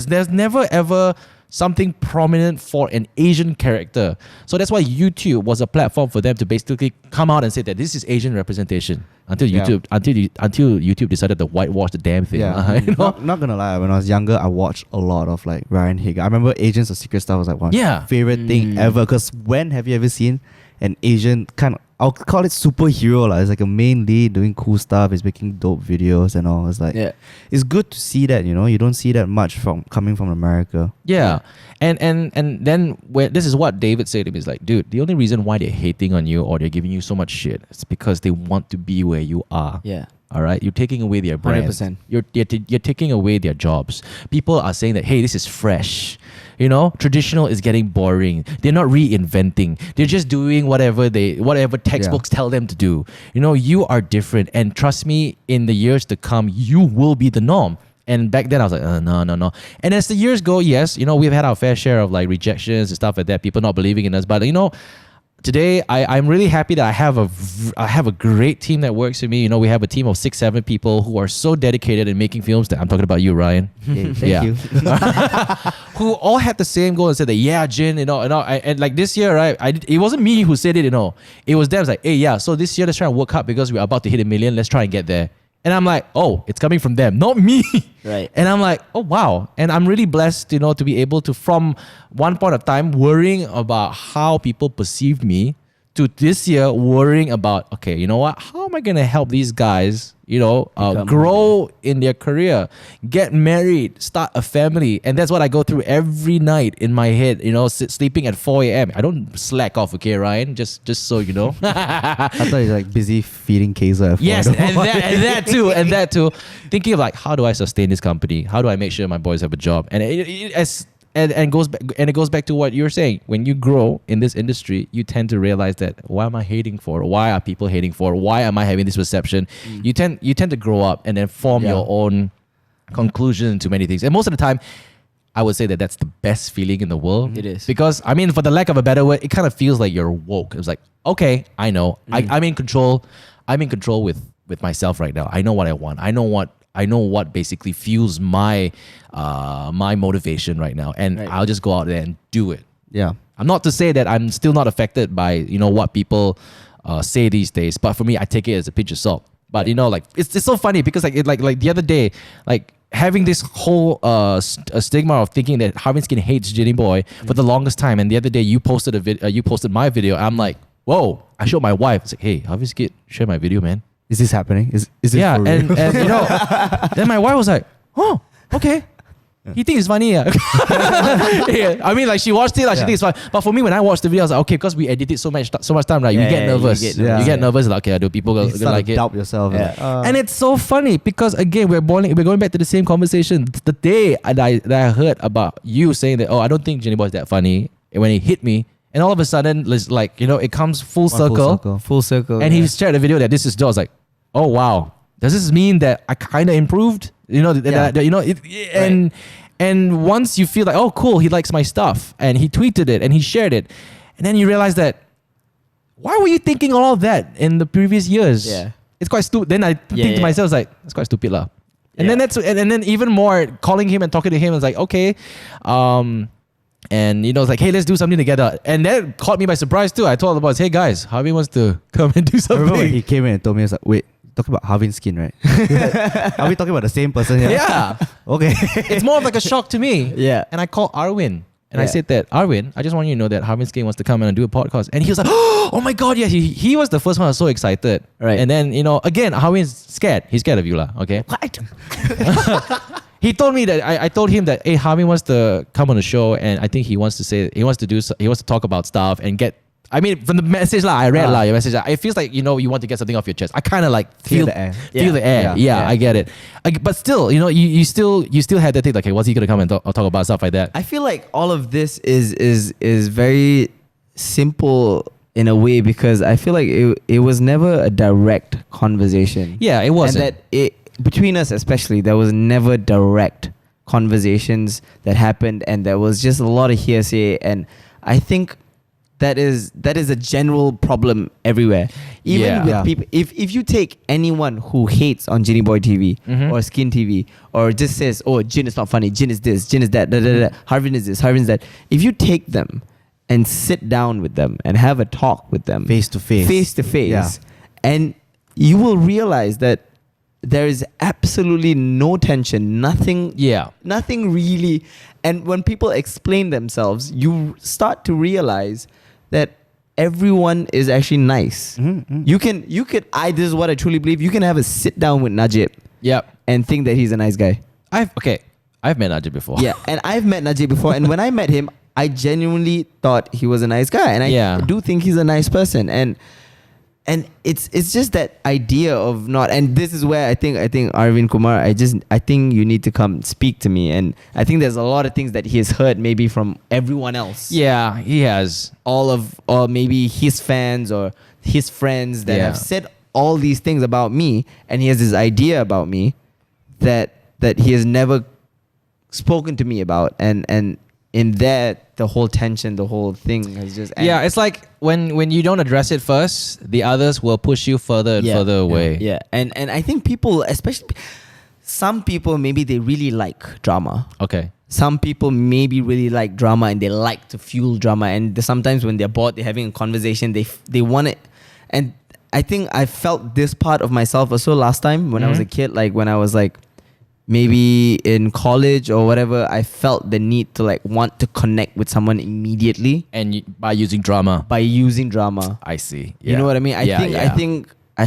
There's never ever something prominent for an Asian character. So that's why YouTube was a platform for them to basically come out and say that this is Asian representation. Until YouTube decided to whitewash the damn thing. Yeah. You know? Not gonna lie, when I was younger, I watched a lot of like Ryan Higa. I remember Agents of Secret Stuff was like one of my favorite thing ever. Because when have you ever seen an Asian kind of, I'll call it superhero lah. It's like a main lead doing cool stuff. He's making dope videos and all. It's like it's good to see that, you know. You don't see that much from coming from America. Yeah. And then this is what David said to me. He's like, dude, the only reason why they're hating on you or they're giving you so much shit is because they want to be where you are. Yeah. All right, you're taking away their brands. 100%. You're taking away their jobs. People are saying that, hey, this is fresh. You know, traditional is getting boring. They're not reinventing. They're just doing whatever textbooks tell them to do. You know, you are different, and trust me, in the years to come, you will be the norm. And back then I was like, no. And as the years go, yes, you know, we've had our fair share of like rejections and stuff like that. People not believing in us, but you know. Today, I'm really happy that I have a great team that works with me. You know, we have a team of 6-7 people who are so dedicated in making films. That I'm talking about you, Ryan. Thank you. Who all had the same goal and said that, yeah, Jin, and like this year, right? It wasn't me who said it, you know. It was them. It's like, hey, yeah. So this year, let's try and work hard because we're about to hit 1 million. Let's try and get there. And I'm like, oh, it's coming from them, not me. Right. And I'm like, oh, wow. And I'm really blessed, you know, to be able to, from one point of time, worrying about how people perceived me to this year worrying about, okay, you know what? How am I going to help these guys, you know, grow in their career, get married, start a family? And that's what I go through every night in my head, you know, sleeping at 4 a.m. I don't slack off, okay, Ryan? Just so you know. I thought you're like busy feeding Kaiser. Yes, and that too. Thinking of like, how do I sustain this company? How do I make sure my boys have a job? And it goes back to what you're saying. When you grow in this industry, you tend to realize that why am I hating for? Why are people hating for? Why am I having this perception? You tend to grow up and then form your own conclusion to many things. And most of the time, I would say that that's the best feeling in the world. It is. Because, I mean, for the lack of a better word, it kind of feels like you're woke. It's like, okay, I know. I'm in control. I'm in control with myself right now. I know what I want. I know what basically fuels my motivation right now, and I'll just go out there and do it. Yeah, I'm not to say that I'm still not affected by, you know, what people say these days, but for me, I take it as a pinch of salt. But you know, like it's so funny because like the other day, like having this whole stigma of thinking that Harvinth Skin hates Jinny Boy for the longest time, and the other day you posted my video. I'm like, whoa! I showed my wife. It's like, hey, Harvinth Skin, share my video, man. Is this happening? Is this yeah? for And real? you know, then my wife was like, oh, okay. He thinks it's funny, yeah. I mean, like she watched it, like she thinks it's fun. But for me, when I watched the video, I was like, okay, because we edited so much time, right? You get nervous. You get nervous. Like, okay, do people you like it? Doubt yourself. Yeah. And it's so funny because again, we're going back to the same conversation. The day that I heard about you saying that, oh, I don't think Jinny Boy is that funny, when it hit me, and all of a sudden, it's like, you know, it comes full circle. And he shared a video that this is Joe. I was like, oh wow, does this mean that I kind of improved? You know, and once you feel like, oh cool, he likes my stuff, and he tweeted it and he shared it, and then you realize that, why were you thinking all of that in the previous years? Yeah, it's quite stupid. Then I think to myself, like, it's quite stupid lah. And then and then even more, calling him and talking to him, I was like, okay, and you know, it's like, hey, let's do something together. And that caught me by surprise too. I told the boys, hey guys, Harvey wants to come and do something. I remember when he came in and told me, I was like, wait, talking about Harvinth Skin, right? Are we talking about the same person here? Yeah. Okay. It's more of like a shock to me. Yeah. And I called Arwin. And I said that, Arwin, I just want you to know that Harvinth Skin wants to come in and do a podcast. And he was like, oh my God, yeah. He was the first one. I was so excited. Right. And then, you know, again, Harvin's scared. He's scared of you, lah. Okay. What? He told me that I told him that, hey, Harvin wants to come on the show, and I think he wants to talk about stuff and get. I mean, from the message I read your message. It feels like, you know, you want to get something off your chest. I kind of like feel the air. Feel the air. Yeah, I get it. But still, you know, you still had that thing like, okay, what's he gonna come and talk about stuff like that? I feel like all of this is very simple in a way, because I feel like it was never a direct conversation. Yeah, it wasn't. And that between us especially, there was never direct conversations that happened, and there was just a lot of hearsay. And I think that is a general problem everywhere. Even with people, if you take anyone who hates on JinnyboyTV or Skin TV or just says, "Oh, Jin is not funny, Jin is this, Jin is that, Harvin is this, Harvin is that," if you take them and sit down with them and have a talk with them face to face, and you will realize that there is absolutely no tension, nothing really. And when people explain themselves, you start to realize that everyone is actually nice. You could this is what I truly believe. You can have a sit down with Najib and think that he's a nice guy. I've met Najib before. Yeah, and I've met Najib before, and when I met him, I genuinely thought he was a nice guy, and I do think he's a nice person. And it's just that idea of not, and this is where I think Arvind Kumar, I think you need to come speak to me. And I think there's a lot of things that he has heard maybe from everyone else. Yeah, he has. Or maybe his fans or his friends that have said all these things about me, and he has this idea about me that he has never spoken to me about, and in that, the whole tension, the whole thing has just ended. Yeah, it's like when you don't address it first, the others will push you further and further away. Yeah. And I think people, especially some people, maybe they really like drama. Okay. Some people maybe really like drama and they like to fuel drama. And sometimes when they're bored, they're having a conversation, they want it. And I think I felt this part of myself also last time when I was a kid, like when I was like, maybe in college or whatever, I felt the need to like want to connect with someone immediately, and by using drama. I see. Yeah. You know what I mean? I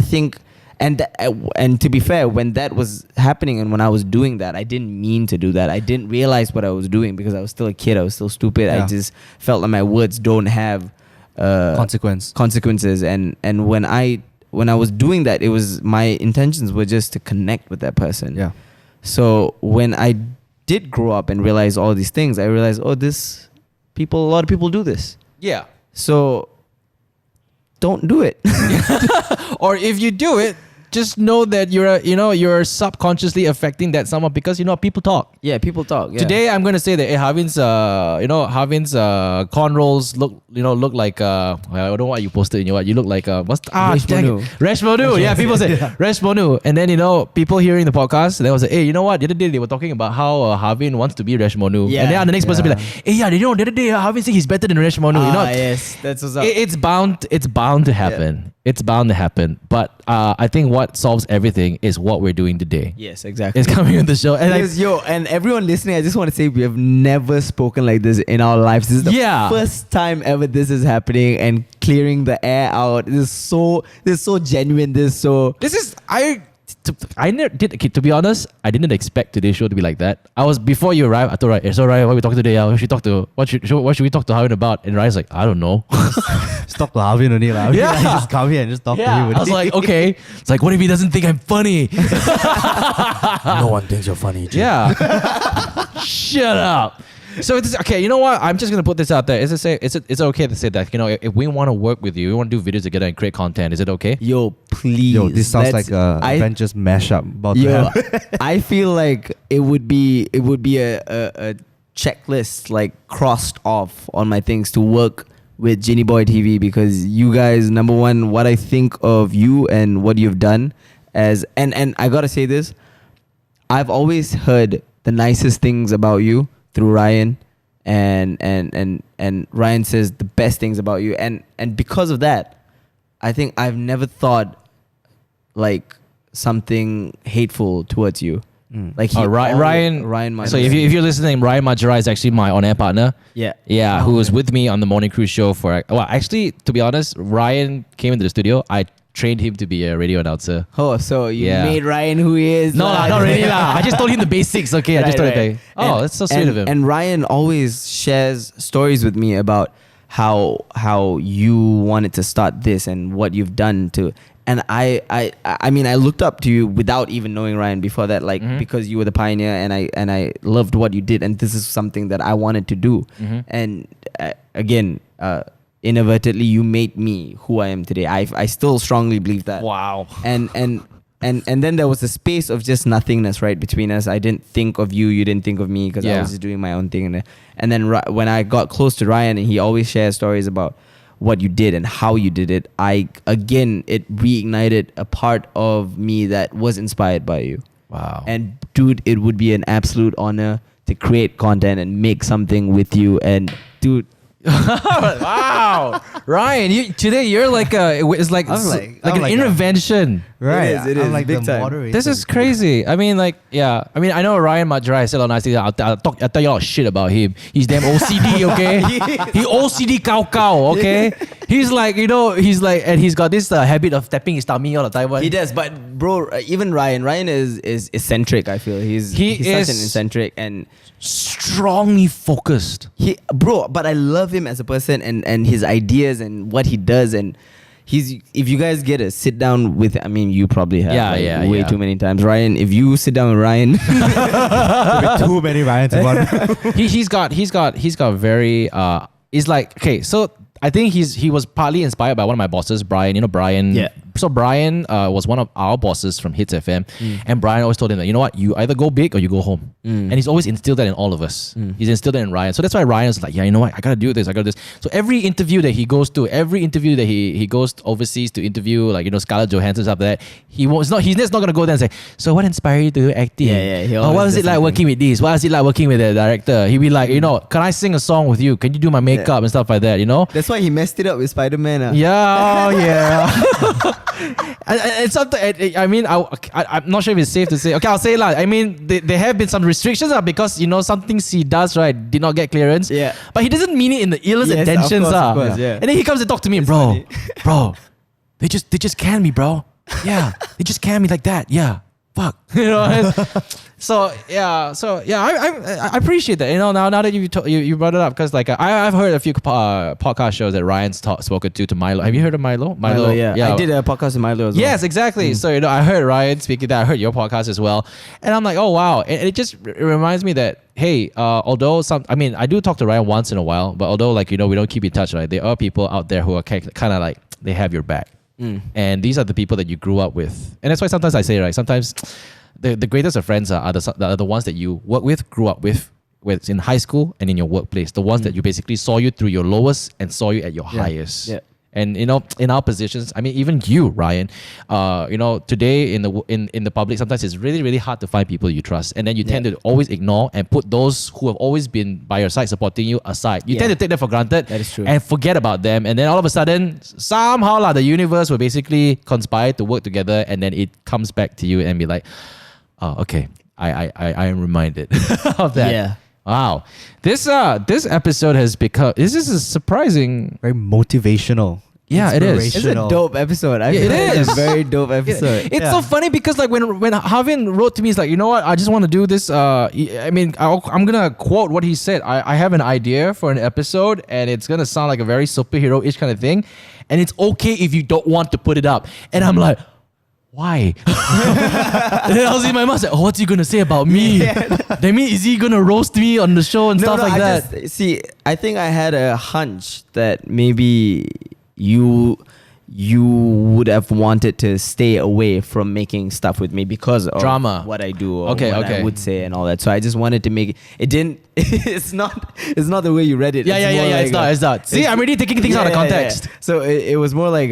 think, and to be fair, when that was happening and when I was doing that, I didn't mean to do that. I didn't realize what I was doing because I was still a kid. I was still stupid. I just felt like my words don't have consequences. And when I was doing that, it was my intentions were just to connect with that person. Yeah. So when I did grow up and realize all these things, I realized, a lot of people do this. Yeah. So don't do it. Or if you do it, just know that you're subconsciously affecting that someone, because people talk. Yeah, people talk. Yeah. Today I'm going to say that Harvin's cornrows look like I don't know what you posted in you look like Resh Monu. Yeah, people say Resh Monu, and then people hearing the podcast, they will say, hey, you know what, the other day they were talking about how Harvin wants to be Resh Monu, and then the next person will be like, hey, the other day Harvin said he's better than Resh Monu. Yes, that's what's up. It's bound to happen. Yeah. It's bound to happen, but I think what solves everything is what we're doing today. Yes, exactly. It's coming on the show, and and everyone listening, I just want to say we have never spoken like this in our lives. This is the first time ever this is happening and clearing the air out. This is so genuine. To be honest, I didn't expect today's show to be like that. I was, before you arrived, I thought, right, so Ryan, what are we talking today? What should we talk to Harvin about? And Ryan's like, I don't know. Just talk to Harvin only. Just come here and just talk to him. I was like, okay. It's like, what if he doesn't think I'm funny? No one thinks you're funny, Jim. Yeah. Shut up. So it's okay. You know what? I'm just gonna put this out there. It's okay to say that if we want to work with you, we want to do videos together and create content. Is it okay? Yo, please. Yo, this sounds like a Avengers mashup. I feel like it would be a checklist like crossed off on my things to work with JinnyboyTV, because you guys, number one, what I think of you and what you've done and I gotta say this, I've always heard the nicest things about you through Ryan, and Ryan says the best things about you, and because of that, I think I've never thought like something hateful towards you. Like Ryan. So if you're listening, Ryan Majara is actually my on-air partner. Yeah. Who was with me on the morning cruise show actually, to be honest, Ryan came into the studio. I trained him to be a radio announcer. Oh, so you made Ryan who he is? No, not really. I just told him the basics. Okay, I just told him. That's so sweet of him. And Ryan always shares stories with me about how you wanted to start this and what you've done to. And I mean, I looked up to you without even knowing Ryan before that, like because you were the pioneer, and I loved what you did, and this is something that I wanted to do. And again, inadvertently, you made me who I am today. I still strongly believe that. Wow. And then there was a space of just nothingness right between us. I didn't think of you, you didn't think of me, because I was just doing my own thing. And then when I got close to Ryan, and he always shares stories about what you did and how you did it, it reignited a part of me that was inspired by you. Wow. And dude, it would be an absolute honor to create content and make something with you. And dude, wow, Ryan, today you're like it's like an intervention. Right. It is I'm like big the time. moderator. This is crazy. I mean, like, yeah. I mean, I know Ryan Majrai said a lot of nice things. I'll tell you all shit about him. He's damn OCD, okay? He OCD cow, okay? He's like, and he's got this habit of tapping his tummy all the time. He does, but bro, even Ryan is eccentric. I feel he's such an eccentric and strongly focused. But I love him as a person and his ideas and what he does. And if you guys get a sit down with, I mean, you probably have way too many times. Ryan, if you sit down with Ryan, too many Ryans in one. he's got very it's like, okay, so I think he was partly inspired by one of my bosses, Brian. You know Brian? Yeah. So Brian was one of our bosses from Hits FM. And Brian always told him that, you know what? You either go big or you go home. And he's always instilled that in all of us. He's instilled that in Ryan. So that's why Ryan's like, yeah, you know what? I got to do this. So every interview that he goes to, every interview that he goes overseas to interview, like, Scarlett Johansson, stuff like that, he's just not going to go there and say, so what inspired you to do acting? What was it like working with this? What was it like working with the director? He'd be like, can I sing a song with you? Can you do my makeup and stuff like that, That's why he messed it up with Spider-Man. Yeah, yeah. It's something. I mean, I'm not sure if it's safe to say. Okay, I'll say it. I mean, there have been some restrictions because some things he does did not get clearance. Yeah. But he doesn't mean it in the illest intentions. Of course, yeah. And then he comes to talk to me, bro. They just can me, bro. Yeah, they just can me like that. Yeah. Fuck. So I appreciate that. Now that you brought it up, because like I've heard a few podcast shows that Ryan's spoken to Milo. Have you heard of Milo? Milo, yeah. I did a podcast with Milo as well. Yes, exactly. So I heard Ryan speaking that. I heard your podcast as well, and I'm like, oh wow. And it just reminds me that hey, although I do talk to Ryan once in a while, but although we don't keep in touch, right? There are people out there who are kind of like they have your back. And these are the people that you grew up with. And that's why sometimes I say, right, sometimes the greatest of friends are the ones that you work with, grew up with in high school and in your workplace. The ones that you basically saw you through your lowest and saw you at your highest. Yeah. And in our positions, I mean, even you, Ryan, today in the public, sometimes it's really, really hard to find people you trust, and then you tend to always ignore and put those who have always been by your side, supporting you, aside. You tend to take them for granted. That is true. And forget about them, and then all of a sudden, somehow, the universe will basically conspire to work together, and then it comes back to you and be like, oh, okay, I am reminded of that. Yeah. Wow, this episode has become. This is a surprising, very motivational. Yeah, it is. It's a dope episode. It is a very dope episode. It's so funny because like when Harvin wrote to me, he's like, you know what? I just want to do this. I mean, I'm gonna quote what he said. I have an idea for an episode, and it's gonna sound like a very superhero-ish kind of thing, and it's okay if you don't want to put it up. And I'm like, why? And then I was in my mind like, what's he gonna say about me? That mean, is he gonna roast me on the show and stuff like that? I think I had a hunch that maybe you would have wanted to stay away from making stuff with me because of drama, what I do, or what I would say and all that. So I just wanted to make it didn't. It's not the way you read it. Yeah. It's not. See, I'm already taking things out of context. Yeah. So it was more like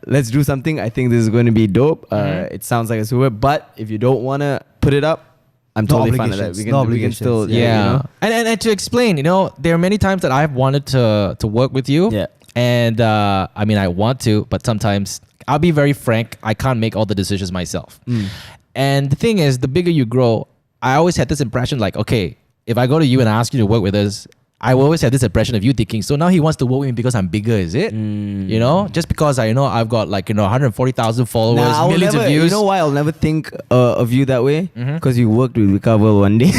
let's do something. I think this is going to be dope. It sounds like a super. But if you don't want to put it up, I'm totally fine with that. We can still And to explain, there are many times that I've wanted to work with you. Yeah. And I mean, I want to, but sometimes I'll be very frank. I can't make all the decisions myself. And the thing is, the bigger you grow, I always had this impression like, okay, if I go to you and I ask you to work with us, I always had this impression of you thinking, so now he wants to work with me because I'm bigger, is it? Just because I've got 140,000 followers, millions of views. You know why I'll never think of you that way? Because you worked with Vika one day.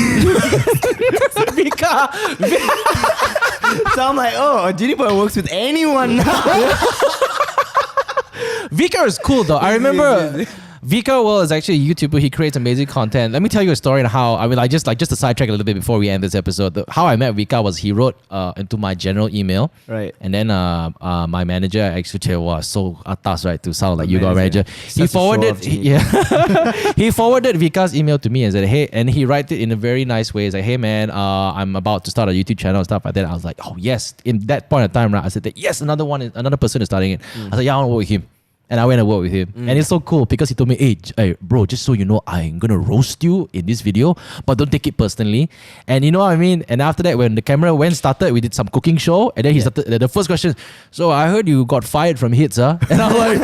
Vika. So I'm like, oh, Jinny Boy works with anyone now. Vika is cool though. I remember Vika Will is actually a YouTuber. He creates amazing content. Let me tell you a story on how, I mean, just to sidetrack a little bit before we end this episode. How I met Vika was he wrote into my general email. Right. And then my manager actually was so atas, right, to sound like you got manager. He forwarded he forwarded Vika's email to me and said, hey, and he wrote it in a very nice way. He's like, hey man, I'm about to start a YouTube channel and stuff like that. I was like, oh yes. In that point of time, right, I said that yes, another person is starting it. I said, yeah, I want to work with him. And I went and worked with him. And it's so cool because he told me, hey, bro, just so you know, I'm going to roast you in this video, but don't take it personally. And you know what I mean? And after that, when the camera started, we did some cooking show. And then he started, the first question, so I heard you got fired from Hits, huh? And I was like,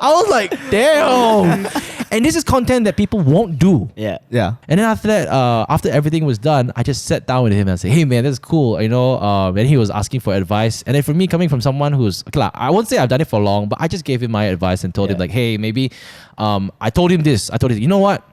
I was like, damn. And this is content that people won't do. Yeah. And then after that, after everything was done, I just sat down with him and said, hey man, that's cool. You know, and he was asking for advice. And then for me, coming from someone who's, I won't say I've done it for long, but I just gave him my advice and told him like, hey, maybe, I told him, you know what?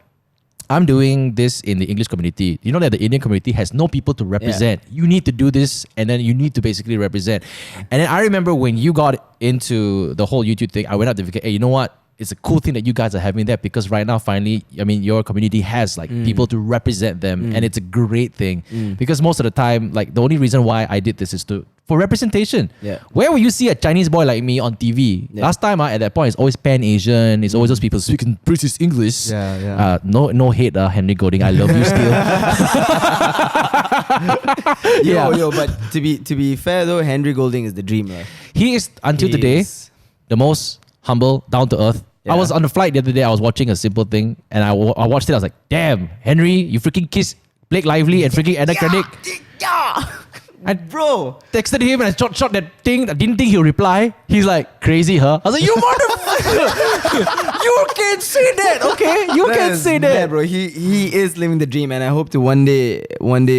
I'm doing this in the English community. You know that the Indian community has no people to represent. You need to do this, and then you need to basically represent. And then I remember when you got into the whole YouTube thing, I went up to Vika, hey, you know what? It's a cool thing that you guys are having that, because right now, finally, I mean, your community has like people to represent them, and it's a great thing. Because most of the time, like the only reason why I did this is for representation. Where will you see a Chinese boy like me on TV? Last time, at that point, it's always Pan-Asian. It's always those people speaking British English. No hate, Henry Golding. I love you still. Yo, but to be fair though, Henry Golding is the dream, right? He is until today the most humble, down to earth. I was on the flight the other day. I was watching a simple thing, and I watched it. I was like, damn, Henry, you freaking kissed Blake Lively and freaking Anna Krennic. And bro, texted him and I shot that thing. I didn't think he'll reply. He's like, crazy, huh? I was like, you motherfucker! You can't say that, okay? You can't say that. Yeah, bro. He is living the dream, and I hope to one day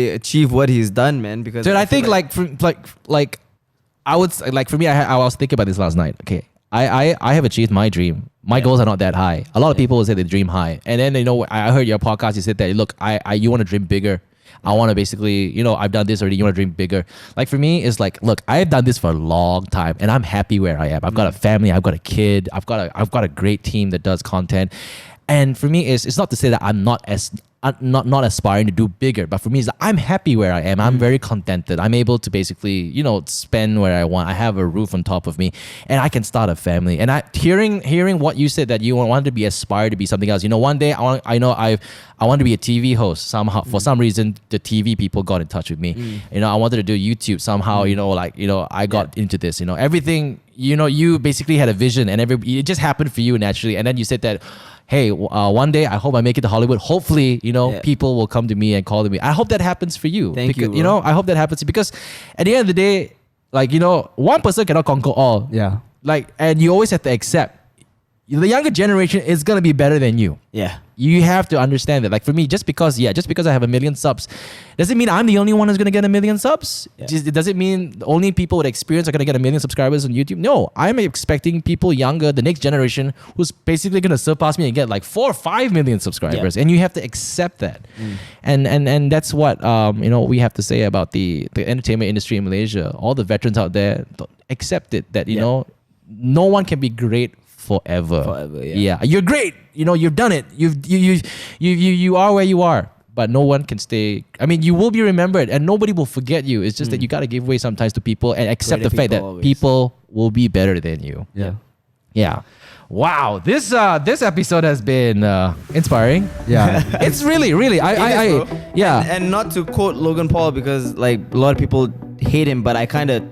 achieve what he's done, man. Because dude, I think I would like for me, I was thinking about this last night. Okay, I have achieved my dream. My goals are not that high. A lot of people will say they dream high, and then I heard your podcast. You said that look, you want to dream bigger. I want to basically, I've done this already. You want to dream bigger. Like for me, it's like, look, I've done this for a long time, and I'm happy where I am. I've got a family. I've got a kid. I've got a great team that does content. And for me, it's not to say that I'm not aspiring to do bigger, but for me, it's that I'm happy where I am. I'm very contented. I'm able to basically, spend where I want. I have a roof on top of me, and I can start a family. And hearing what you said, that you wanted to be aspired to be something else. One day I want to be a TV host. Somehow, for some reason, the TV people got in touch with me. I wanted to do YouTube. Somehow, I got into this. Everything. You basically had a vision, and it just happened for you naturally. And then you said that, hey, one day I hope I make it to Hollywood. Hopefully, people will come to me and call to me. I hope that happens for you. Thank you, bro. I hope that happens because at the end of the day, one person cannot conquer all. Yeah. And you always have to accept the younger generation is gonna be better than you. Yeah. You have to understand that. Like for me, just because I have 1 million subs, doesn't mean I'm the only one who's gonna get 1 million subs. It doesn't mean the only people with experience are gonna get 1 million subscribers on YouTube. No, I'm expecting people younger, the next generation, who's basically gonna surpass me and get like 4 or 5 million subscribers. And you have to accept that. And that's what we have to say about the entertainment industry in Malaysia. All the veterans out there, accept it that no one can be great forever. Yeah. You're great. You've done it. You are where you are, but no one can stay. I mean, you will be remembered, and nobody will forget you. It's just that you got to give way sometimes to people and accept the fact that people will be better than you. Yeah. Wow, this episode has been inspiring. Yeah, it's really. And not to quote Logan Paul, because like a lot of people hate him, but I kind of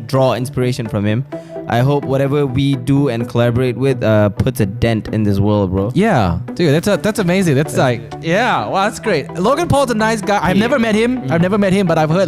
draw inspiration from him. I hope whatever we do and collaborate with puts a dent in this world, bro. Yeah, dude, that's amazing. That's wow, that's great. Logan Paul's a nice guy. I've never met him. But I've heard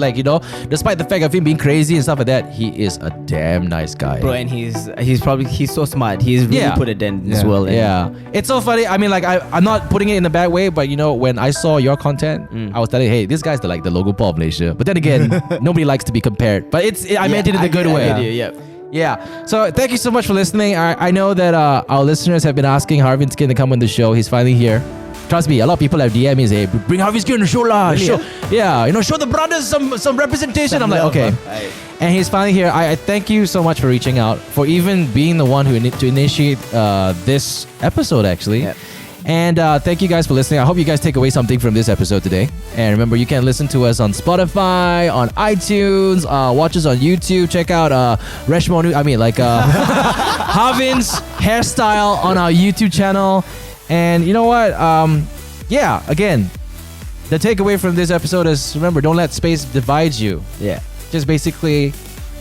despite the fact of him being crazy and stuff like that, he is a damn nice guy, bro. And he's so smart. He's really put a dent in this world. Yeah, it's so funny. I mean, I'm not putting it in a bad way, but when I saw your content, I was telling, hey, this guy's the Logan Paul of Malaysia. But then again, nobody likes to be compared. But I meant it in a good way. Yeah. So thank you so much for listening. I know that our listeners have been asking Harvinth Skin to come on the show. He's finally here. Trust me, a lot of people have DM me say, bring Harvinth Skin on the show lah. Really, Show the brothers some representation. I'm like, okay. And he's finally here. I thank you so much for reaching out, for even being the one to initiate this episode actually. Yep. And thank you guys for listening. I hope you guys take away something from this episode today. And remember, you can listen to us on Spotify, on iTunes, watch us on YouTube. Check out Harvinth's hairstyle on our YouTube channel. And you know what? Again, the takeaway from this episode is, remember, don't let space divide you. Yeah. Just basically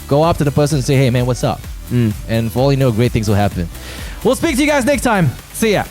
go up to the person and say, hey man, what's up? And for all you know, great things will happen. We'll speak to you guys next time. See ya.